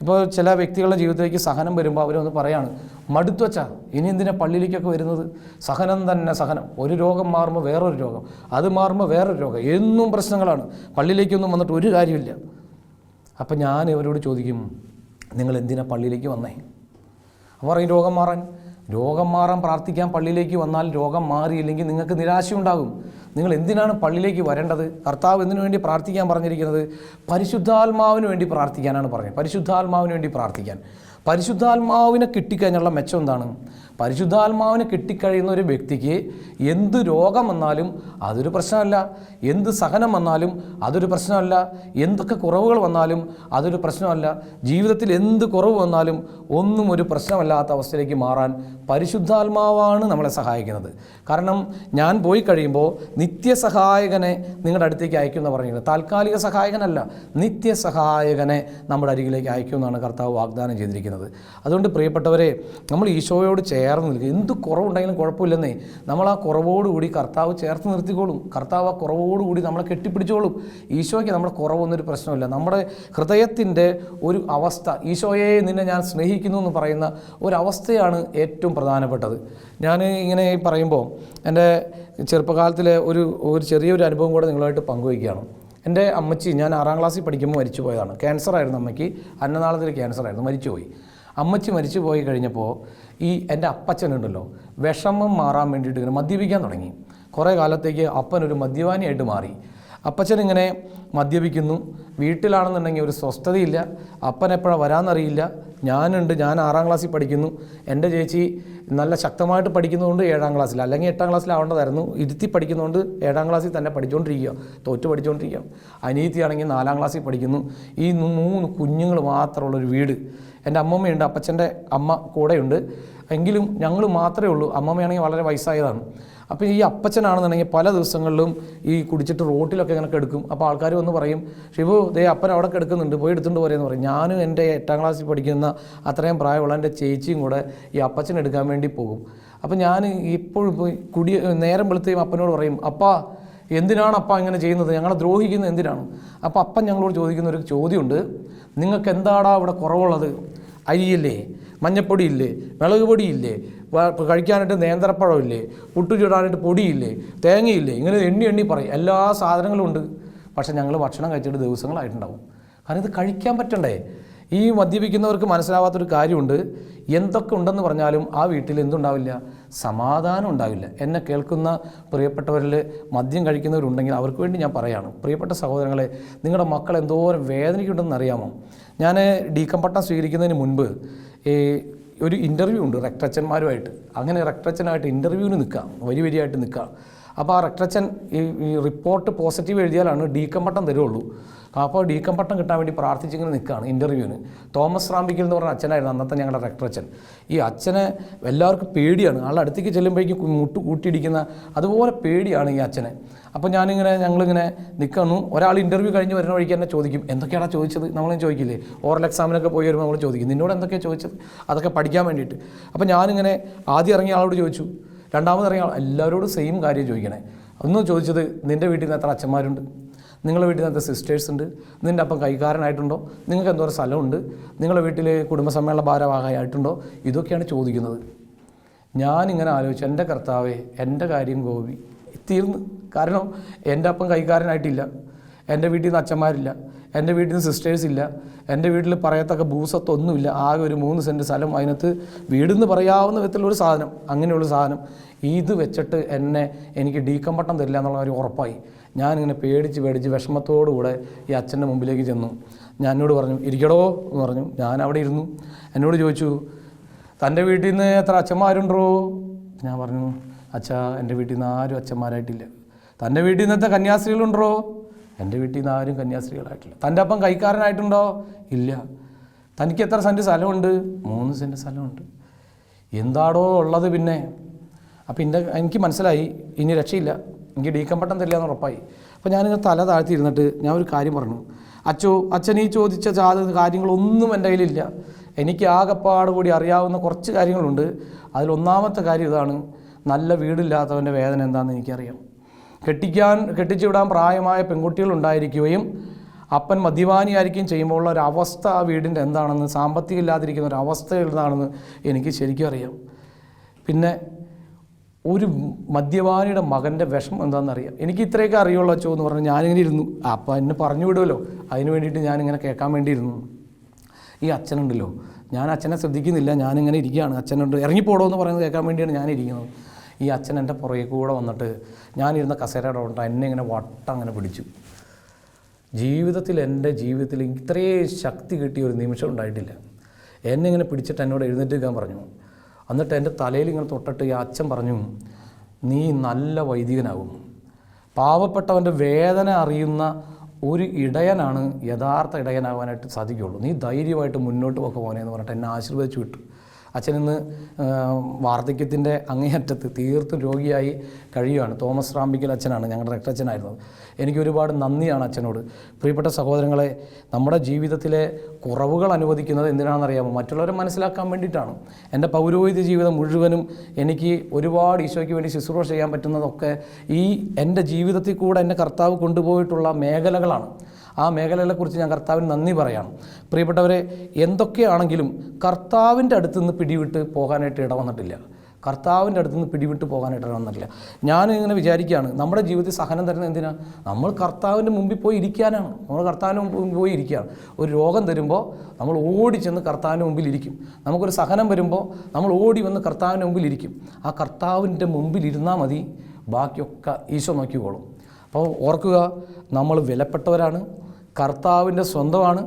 Speaker 1: ഇപ്പോൾ ചില വ്യക്തികളുടെ ജീവിതത്തിലേക്ക് സഹനം വരുമ്പോൾ അവരൊന്ന് പറയാണ്, മടുത്തു വച്ചാൽ ഇനി എന്തിനാ പള്ളിയിലേക്കൊക്കെ വരുന്നത്? സഹനം തന്നെ സഹനം. ഒരു രോഗം മാറുമ്പോൾ വേറൊരു രോഗം, അത് മാറുമ്പോൾ വേറൊരു രോഗം, എന്നും പ്രശ്നങ്ങളാണ്. പള്ളിയിലേക്കൊന്നും വന്നിട്ട് ഒരു കാര്യമില്ല. അപ്പം ഞാൻ ഇവരോട് ചോദിക്കും, നിങ്ങൾ എന്തിനാ പള്ളിയിലേക്ക് വന്നേ? അപ്പോൾ പറയും, രോഗം മാറാൻ പ്രാർത്ഥിക്കാൻ പള്ളിയിലേക്ക് വന്നാൽ രോഗം മാറിയില്ലെങ്കിൽ നിങ്ങൾക്ക് നിരാശയുണ്ടാകും. നിങ്ങൾ എന്തിനാണ് പള്ളിയിലേക്ക് വരേണ്ടത്? കർത്താവ് എന്തിനു വേണ്ടി പ്രാർത്ഥിക്കാൻ പറഞ്ഞിരിക്കുന്നത്? പരിശുദ്ധാത്മാവിന് വേണ്ടി പ്രാർത്ഥിക്കാനാണ് പറഞ്ഞത്. പരിശുദ്ധാത്മാവിന് വേണ്ടി പ്രാർത്ഥിക്കാൻ. പരിശുദ്ധാത്മാവിനെ കിട്ടിക്കഴിഞ്ഞുള്ള മെച്ചം എന്താണ്? പരിശുദ്ധാത്മാവിനെ കിട്ടിക്കഴിയുന്ന ഒരു വ്യക്തിക്ക് എന്ത് രോഗം വന്നാലും അതൊരു പ്രശ്നമല്ല, എന്ത് സഹനം വന്നാലും അതൊരു പ്രശ്നമല്ല, എന്തൊക്കെ കുറവുകൾ വന്നാലും അതൊരു പ്രശ്നമല്ല. ജീവിതത്തിൽ എന്ത് കുറവ് വന്നാലും ഒന്നും ഒരു പ്രശ്നമല്ലാത്ത അവസ്ഥയിലേക്ക് മാറാൻ പരിശുദ്ധാത്മാവാണ് നമ്മളെ സഹായിക്കുന്നത്. കാരണം ഞാൻ പോയി കഴിയുമ്പോൾ നിത്യസഹായകനെ നിങ്ങളുടെ അടുത്തേക്ക് അയക്കുമെന്ന് പറഞ്ഞിരുന്നത്. താൽക്കാലിക സഹായകനല്ല, നിത്യസഹായകനെ നമ്മുടെ അരികിലേക്ക് അയക്കുമെന്നാണ് കർത്താവ് വാഗ്ദാനം ചെയ്തിരിക്കുന്നത്. അതുകൊണ്ട് പ്രിയപ്പെട്ടവരെ, നമ്മൾ ഈശോയോട് ചേർന്ന് നിൽക്കുക. എന്ത് കുറവുണ്ടെങ്കിലും കുഴപ്പമില്ലെന്നേ, നമ്മൾ ആ കുറവോടുകൂടി കർത്താവ് ചേർത്ത് നിർത്തിക്കോളും. കർത്താവ് ആ കുറവോടുകൂടി നമ്മളെ കെട്ടിപ്പിടിച്ചോളും. ഈശോയ്ക്ക് നമ്മുടെ കുറവൊന്നൊരു പ്രശ്നമില്ല. നമ്മുടെ ഹൃദയത്തിൻ്റെ ഒരു അവസ്ഥ, ഈശോയെ നിന്നെ ഞാൻ സ്നേഹിക്കുന്നു എന്ന് പറയുന്ന ഒരവസ്ഥയാണ് ഏറ്റവും പ്രധാനപ്പെട്ടത്. ഞാൻ ഇങ്ങനെ പറയുമ്പോൾ എൻ്റെ ചെറുപ്പകാലത്തിലെ ഒരു ചെറിയൊരു അനുഭവം കൂടെ നിങ്ങളുമായിട്ട് പങ്കുവയ്ക്കുകയാണ്. എൻ്റെ അമ്മച്ചി, ഞാൻ 6ാം ക്ലാസ്സിൽ പഠിക്കുമ്പോൾ മരിച്ചു പോയതാണ്. ക്യാൻസറായിരുന്നു അമ്മയ്ക്ക്, അന്നനാളത്തിൽ ക്യാൻസറായിരുന്നു, മരിച്ചുപോയി. അമ്മച്ചി മരിച്ചു പോയി കഴിഞ്ഞപ്പോൾ എൻ്റെ അപ്പച്ചനുണ്ടല്ലോ, വിഷമം മാറാൻ വേണ്ടിയിട്ട് ഇങ്ങനെ മദ്യപിക്കാൻ തുടങ്ങി. കുറേ കാലത്തേക്ക് അപ്പനൊരു മദ്യപാനിയായിട്ട് മാറി. അപ്പച്ചനിങ്ങനെ മദ്യപിക്കുന്നു. വീട്ടിലാണെന്നുണ്ടെങ്കിൽ ഒരു സ്വസ്ഥതയില്ല. അപ്പൻ എപ്പോഴാണ് വരാമെന്നറിയില്ല. ഞാനുണ്ട്, ഞാൻ 6ാം ക്ലാസ്സിൽ പഠിക്കുന്നു. എൻ്റെ ചേച്ചി നല്ല ശക്തമായിട്ട് പഠിക്കുന്നതുകൊണ്ട് 7ാം ക്ലാസ്സിൽ, അല്ലെങ്കിൽ 8ാം ക്ലാസ്സിലാവേണ്ടതായിരുന്നു, ഇരുത്തി പഠിക്കുന്നതുകൊണ്ട് 7ാം ക്ലാസ്സിൽ തന്നെ പഠിച്ചുകൊണ്ടിരിക്കുക, തോറ്റു പഠിച്ചുകൊണ്ടിരിക്കുക. അനിയത്തിയാണെങ്കിൽ 4ാം ക്ലാസ്സിൽ പഠിക്കുന്നു. ഈ 3 കുഞ്ഞുങ്ങൾ മാത്രമുള്ളൊരു വീട്. എൻ്റെ അമ്മമ്മയുണ്ട്, അപ്പച്ചൻ്റെ അമ്മ കൂടെയുണ്ട്, എങ്കിലും ഞങ്ങൾ മാത്രമേ ഉള്ളൂ. അമ്മമ്മയാണെങ്കിൽ വളരെ വയസ്സായതാണ്. അപ്പോൾ ഈ അപ്പച്ചനാണെന്നുണ്ടെങ്കിൽ പല ദിവസങ്ങളിലും ഈ കുടിച്ചിട്ട് റോട്ടിലൊക്കെ ഇങ്ങനെ കിടക്കും. അപ്പോൾ ആൾക്കാർ വന്ന് പറയും, ഷിബു ദേ അപ്പൻ അവിടെ കിടക്കുന്നുണ്ട്, പോയി എടുത്തുകൊണ്ട് പോരെയെന്ന് പറയും. ഞാനും എൻ്റെ 8ാം ക്ലാസ്സിൽ പഠിക്കുന്ന അത്രയും പ്രായമുള്ള എൻ്റെ ചേച്ചിയും കൂടെ ഈ അപ്പച്ചൻ എടുക്കാൻ വേണ്ടി പോകും. അപ്പോൾ ഞാൻ ഇപ്പോഴും പോയി നേരം വെളുത്തേയും അപ്പനോട് പറയും, അപ്പാ എന്തിനാണ് അപ്പ ഇങ്ങനെ ചെയ്യുന്നത്, ഞങ്ങളെ ദ്രോഹിക്കുന്നത് എന്തിനാണ്? അപ്പോൾ അപ്പൻ ഞങ്ങളോട് ചോദിക്കുന്ന ഒരു ചോദ്യമുണ്ട്, നിങ്ങൾക്ക് എന്താടാ ഇവിടെ കുറവുള്ളത്? അരിയില്ലേ, മഞ്ഞപ്പൊടിയില്ലേ, മുളക് പൊടിയില്ലേ, കഴിക്കാനായിട്ട് നേന്ത്രപ്പഴമില്ലേ, പുട്ടു ചുടാനായിട്ട് പൊടിയില്ലേ, തേങ്ങയില്ലേ, ഇങ്ങനെ എണ്ണി പറയും. എല്ലാ സാധനങ്ങളും ഉണ്ട്. പക്ഷേ ഞങ്ങൾ ഭക്ഷണം കഴിച്ചിട്ട് ദിവസങ്ങളായിട്ടുണ്ടാവും. കാരണം ഇത് കഴിക്കാൻ പറ്റണ്ടേ? ഈ മദ്യപിക്കുന്നവർക്ക് മനസ്സിലാവാത്തൊരു കാര്യമുണ്ട്, എന്തൊക്കെ ഉണ്ടെന്ന് പറഞ്ഞാലും ആ വീട്ടിൽ എന്തുണ്ടാവില്ല, സമാധാനം ഉണ്ടാവില്ല. എന്നെ കേൾക്കുന്ന പ്രിയപ്പെട്ടവരിൽ മദ്യം കഴിക്കുന്നവരുണ്ടെങ്കിൽ അവർക്ക് വേണ്ടി ഞാൻ പറയാണ്, പ്രിയപ്പെട്ട സഹോദരങ്ങളെ, നിങ്ങളുടെ മക്കൾ എന്തോരം വേദനയ്ക്കുണ്ടെന്ന് അറിയാമോ? ഞാൻ ഡീക്കൻ പട്ടം സ്വീകരിക്കുന്നതിന് മുൻപ് ഒരു ഇൻ്റർവ്യൂ ഉണ്ട് റെക്ടറച്ചന്മാരുമായിട്ട്. അങ്ങനെ റെക്ടറച്ചനായിട്ട് ഇൻ്റർവ്യൂവിന് നിൽക്കുക, വരിയായിട്ട് നിൽക്കുക. അപ്പോൾ ആ റെക്ടറച്ചൻ ഈ റിപ്പോർട്ട് പോസിറ്റീവ് എഴുതിയാലാണ് ഡീക്കൻ പട്ടം തരുള്ളൂ. അപ്പോൾ ഡീക്കൻ പട്ടം കിട്ടാൻ വേണ്ടി പ്രാർത്ഥിച്ചിങ്ങനെ നിൽക്കുകയാണ് ഇൻ്റർവ്യൂവിന്. തോമസ് റാമ്പിക്കൽ എന്ന് പറഞ്ഞ അച്ഛനായിരുന്നു അന്നത്തെ ഞങ്ങളുടെ റെക്ടറച്ചൻ. ഈ അച്ഛനെ എല്ലാവർക്കും പേടിയാണ്, ആളുടെ അടുത്തേക്ക് ചെല്ലുമ്പോഴേക്കും കൂട്ടിയിടിക്കുന്ന അതുപോലെ പേടിയാണ് ഈ അച്ഛനെ. അപ്പോൾ ഞങ്ങളിങ്ങനെ നിൽക്കുന്നു. ഒരാൾ ഇൻ്റർവ്യൂ കഴിഞ്ഞ് വരുന്ന വഴിക്ക് എന്നെ ചോദിക്കും, എന്തൊക്കെയാണ് ചോദിച്ചത്? നമ്മളും ചോദിക്കില്ലേ, ഓറൽ എക്സാമിനൊക്കെ പോയി വരുമ്പോൾ നമ്മൾ ചോദിക്കും, നിന്നോട് എന്തൊക്കെയാണ് ചോദിച്ചത്? അതൊക്കെ പഠിക്കാൻ വേണ്ടിയിട്ട്. അപ്പോൾ ഞാനിങ്ങനെ ആദ്യം ഇറങ്ങിയ ആളോട് ചോദിച്ചു, രണ്ടാമത് ഇറങ്ങിയ ആൾ, എല്ലാവരോടും സെയിം കാര്യം ചോദിക്കണേ. ഒന്നും ചോദിച്ചത്, നിൻ്റെ വീട്ടിൽ നിന്ന് എത്ര അച്ഛന്മാരുണ്ട്, നിങ്ങളുടെ വീട്ടിൽ നിന്ന് എത്ര സിസ്റ്റേഴ്സ് ഉണ്ട്, നിൻ്റെ അപ്പം കൈകാരനായിട്ടുണ്ടോ, നിങ്ങൾക്ക് എന്തോരം സ്ഥലമുണ്ട്, നിങ്ങളുടെ വീട്ടിൽ കുടുംബസമ്മേളന ഭാരവാഹിയായിട്ടുണ്ടോ, ഇതൊക്കെയാണ് ചോദിക്കുന്നത്. ഞാനിങ്ങനെ ആലോചിച്ചു, എൻ്റെ കർത്താവേ, എൻ്റെ കാര്യം ഗോപി തീർന്നു. കാരണം എൻ്റെ അപ്പം കൈകാരനായിട്ടില്ല, എൻ്റെ വീട്ടിൽ നിന്ന് അച്ഛന്മാരില്ല, എൻ്റെ വീട്ടിൽ നിന്ന് സിസ്റ്റേഴ്സ് ഇല്ല, എൻ്റെ വീട്ടിൽ പറയത്തക്ക ഭൂസ്വത്തൊന്നുമില്ല. ആകെ ഒരു 3 സെൻറ്റ് സ്ഥലം, അതിനകത്ത് വീടെന്ന് പറയാവുന്ന വിധത്തിലുള്ളൊരു സാധനം, അങ്ങനെയുള്ള സാധനം. ഇത് വെച്ചിട്ട് എനിക്ക് ഡീക്കൻ പട്ടം തരില്ല എന്നുള്ള കാര്യം ഉറപ്പായി. ഞാനിങ്ങനെ പേടിച്ച് വിഷമത്തോടുകൂടെ ഈ അച്ഛൻ്റെ മുമ്പിലേക്ക് ചെന്നു. ഞാൻ എന്നോട് പറഞ്ഞു, ഇരിക്കടോ എന്ന് പറഞ്ഞു. ഞാൻ അവിടെ ഇരുന്നു. എന്നോട് ചോദിച്ചു, തൻ്റെ വീട്ടിൽ നിന്ന് എത്ര അച്ഛന്മാരുണ്ടോ? ഞാൻ പറഞ്ഞു, അച്ഛാ, എൻ്റെ വീട്ടിൽ നിന്ന് ആരും അച്ഛന്മാരായിട്ടില്ല. തൻ്റെ വീട്ടിൽ നിന്നത്തെ കന്യാസ്ത്രീകളുണ്ടോ? എൻ്റെ വീട്ടിൽ നിന്ന് ആരും കന്യാസ്ത്രീകളായിട്ടില്ല. തൻ്റെ അപ്പം കൈക്കാരനായിട്ടുണ്ടോ? ഇല്ല. തനിക്ക് എത്ര സെൻറ്റ് സ്ഥലമുണ്ട്? 3 സെൻറ്റ് സ്ഥലമുണ്ട്. എന്താടോ ഉള്ളത് പിന്നെ? അപ്പോൾ എനിക്ക് മനസ്സിലായി, ഇനി രക്ഷയില്ല, എനിക്ക് ഡീക്കൻ പട്ടം തരില്ല എന്ന് ഉറപ്പായി. അപ്പോൾ ഞാനിങ്ങനെ തല താഴ്ത്തിയിരുന്നിട്ട് ഞാൻ ഒരു കാര്യം പറഞ്ഞു, അച്ഛൻ ഈ ചോദിച്ച കാര്യങ്ങളൊന്നും എൻ്റെ കയ്യിലില്ല. എനിക്ക് ആകെപ്പാട് കൂടി അറിയാവുന്ന കുറച്ച് കാര്യങ്ങളുണ്ട്. അതിലൊന്നാമത്തെ കാര്യം ഇതാണ്, നല്ല വീടില്ലാത്തവൻ്റെ വേദന എന്താണെന്ന് എനിക്കറിയാം. കെട്ടിച്ചു വിടാൻ പ്രായമായ പെൺകുട്ടികളുണ്ടായിരിക്കുകയും അപ്പൻ മദ്യപാനിയായിരിക്കും ചെയ്യുമ്പോൾ ഉള്ള ഒരു അവസ്ഥ, ആ വീടിൻ്റെ എന്താണെന്ന്, സാമ്പത്തികം ഇല്ലാതിരിക്കുന്ന ഒരു അവസ്ഥ എന്താണെന്ന് എനിക്ക് ശരിക്കും അറിയാം. പിന്നെ ഒരു മദ്യപാനിയുടെ മകൻ്റെ വിഷമം എന്താണെന്നറിയാം. എനിക്ക് ഇത്രയൊക്കെ അറിയുള്ളൂ അച്ചോ എന്ന് പറഞ്ഞാൽ ഞാനിങ്ങനെ ഇരുന്നു. അപ്പം എന്നെ പറഞ്ഞു വിടുമല്ലോ, അതിന് വേണ്ടിയിട്ട് ഞാനിങ്ങനെ കേൾക്കാൻ വേണ്ടിയിരുന്നു. ഈ അച്ഛനുണ്ടല്ലോ, ഞാൻ അച്ഛനെ ശ്രദ്ധിക്കുന്നില്ല, ഞാനിങ്ങനെ ഇരിക്കുകയാണ്. അച്ഛനുണ്ട്, ഇറങ്ങിപ്പോടോ എന്ന് പറയുന്നത് കേൾക്കാൻ വേണ്ടിയാണ് ഞാനിരിക്കുന്നത്. ഈ അച്ഛൻ എൻ്റെ പുറകെ കൂടെ വന്നിട്ട് ഞാനിരുന്ന കസേരയുടെ കൊണ്ട് എന്നെ ഇങ്ങനെ അങ്ങനെ പിടിച്ചു. എൻ്റെ ജീവിതത്തിൽ ഇത്രയും ശക്തി കിട്ടിയ ഒരു നിമിഷം ഉണ്ടായിട്ടില്ല. എന്നെ ഇങ്ങനെ പിടിച്ചിട്ട് എന്നോട് എഴുന്നേറ്റ് പറഞ്ഞു. എന്നിട്ട് എൻ്റെ തലയിൽ ഇങ്ങനെ തൊട്ടിട്ട് ഈ അച്ഛൻ പറഞ്ഞു, നീ നല്ല വൈദികനാകും. പാവപ്പെട്ടവൻ്റെ വേദന അറിയുന്ന ഒരു ഇടയനാണ് യഥാർത്ഥ ഇടയനാകാനായിട്ട് സാധിക്കുകയുള്ളൂ. നീ ധൈര്യമായിട്ട് മുന്നോട്ട് പോക്ക് പോകണേ എന്ന് പറഞ്ഞിട്ട് എന്നെ ആശീർവദിച്ചു വിട്ടു. അച്ഛൻ ഇന്ന് വാർദ്ധക്യത്തിൻ്റെ അങ്ങേയറ്റത്ത് തീർത്തും രോഗിയായി കഴിയുകയാണ്. തോമസ് റാമ്പിക്കൽ അച്ഛനാണ് ഞങ്ങളുടെ രക്തച്ഛനായിരുന്നത്. എനിക്കൊരുപാട് നന്ദിയാണ് അച്ഛനോട്. പ്രിയപ്പെട്ട സഹോദരങ്ങളെ, നമ്മുടെ ജീവിതത്തിലെ കുറവുകൾ അനുവദിക്കുന്നത് എന്തിനാണെന്നറിയാമോ? മറ്റുള്ളവരെ മനസ്സിലാക്കാൻ വേണ്ടിയിട്ടാണ്. എൻ്റെ പൗരോഹിത്യ ജീവിതം മുഴുവനും എനിക്ക് ഒരുപാട് ഈശോയ്ക്ക് വേണ്ടി ശുശ്രൂഷ ചെയ്യാൻ പറ്റുന്നതൊക്കെ എൻ്റെ ജീവിതത്തിൽ കൂടെ എന്നെ കർത്താവ് കൊണ്ടുപോയിട്ടുള്ള മേഖലകളാണ്. ആ മേഖലകളെക്കുറിച്ച് ഞാൻ കർത്താവിന് നന്ദി പറയാം. പ്രിയപ്പെട്ടവരെ, എന്തൊക്കെയാണെങ്കിലും കർത്താവിൻ്റെ അടുത്ത് നിന്ന് പിടിവിട്ട് പോകാനായിട്ട് ഇടവന്നിട്ടില്ല. ഞാനിങ്ങനെ വിചാരിക്കുകയാണ്, നമ്മുടെ ജീവിതത്തിൽ സഹനം തരുന്നത് എന്തിനാണ്? നമ്മൾ കർത്താവിൻ്റെ മുമ്പിൽ പോയി ഇരിക്കാനാണ്. നമ്മൾ കർത്താവിൻ്റെ മുമ്പിൽ പോയി ഇരിക്കുകയാണ്. ഒരു രോഗം തരുമ്പോൾ നമ്മൾ ഓടി ചെന്ന് കർത്താവിൻ്റെ മുമ്പിൽ ഇരിക്കും. നമുക്കൊരു സഹനം വരുമ്പോൾ നമ്മൾ ഓടി വന്ന് കർത്താവിൻ്റെ മുമ്പിൽ ഇരിക്കും. ആ കർത്താവിൻ്റെ മുമ്പിൽ ഇരുന്നാൽ മതി, ബാക്കിയൊക്കെ ഈശോ നോക്കിക്കോളും. അപ്പോൾ ഓർക്കുക, നമ്മൾ വിലപ്പെട്ടവരാണ്, കർത്താവിൻ്റെ സ്വന്തമാണ്.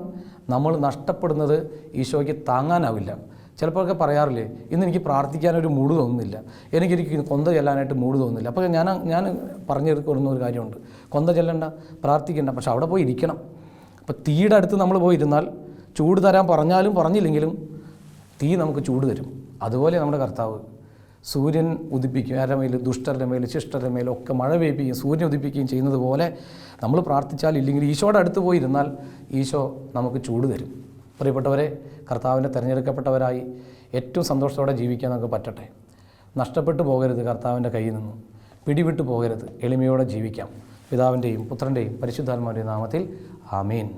Speaker 1: നമ്മൾ നഷ്ടപ്പെടുന്നത് ഈശോയ്ക്ക് താങ്ങാനാവില്ല. ചിലപ്പോഴൊക്കെ പറയാറില്ലേ, ഇന്ന് എനിക്ക് പ്രാർത്ഥിക്കാനൊരു മൂഡ് തോന്നുന്നില്ല, എനിക്ക് കൊന്ത ചെല്ലാനായിട്ട് മൂഡ് തോന്നുന്നില്ല. അപ്പോൾ ഞാൻ പറഞ്ഞെടുക്കുന്ന ഒരു കാര്യമുണ്ട്, കൊന്ത ചെല്ലണ്ട, പ്രാർത്ഥിക്കണ്ട, പക്ഷെ അവിടെ പോയി ഇരിക്കണം. അപ്പോൾ തീയുടെ അടുത്ത് നമ്മൾ പോയി ഇരുന്നാൽ ചൂട് തരാൻ പറഞ്ഞാലും പറഞ്ഞില്ലെങ്കിലും തീ നമുക്ക് ചൂട് തരും. അതുപോലെ നമ്മുടെ കർത്താവ് സൂര്യൻ ഉദിപ്പിക്കും, ആരുടെ മേൽ? ദുഷ്ടരുടെ മേൽ, ശിഷ്ടരുടെ മേലും ഒക്കെ മഴ പെയ്യിപ്പിക്കും, സൂര്യൻ ഉദിപ്പിക്കുകയും ചെയ്യുന്നത് പോലെ നമ്മൾ പ്രാർത്ഥിച്ചാൽ ഇല്ലെങ്കിൽ ഈശോയുടെ അടുത്ത് പോയിരുന്നാൽ ഈശോ നമുക്ക് ചൂട് തരും. പ്രിയപ്പെട്ടവരെ, കർത്താവിൻ്റെ തിരഞ്ഞെടുക്കപ്പെട്ടവരായി ഏറ്റവും സന്തോഷത്തോടെ ജീവിക്കാൻ നമുക്ക് പറ്റട്ടെ. നഷ്ടപ്പെട്ടു പോകരുത് കർത്താവിൻ്റെ കയ്യിൽ നിന്നും, പിടിവിട്ടു പോകരുത്, എളിമയോടെ ജീവിക്കാം. പിതാവിൻ്റെയും പുത്രൻ്റെയും പരിശുദ്ധാത്മാവിൻ്റെയും നാമത്തിൽ ആമേൻ.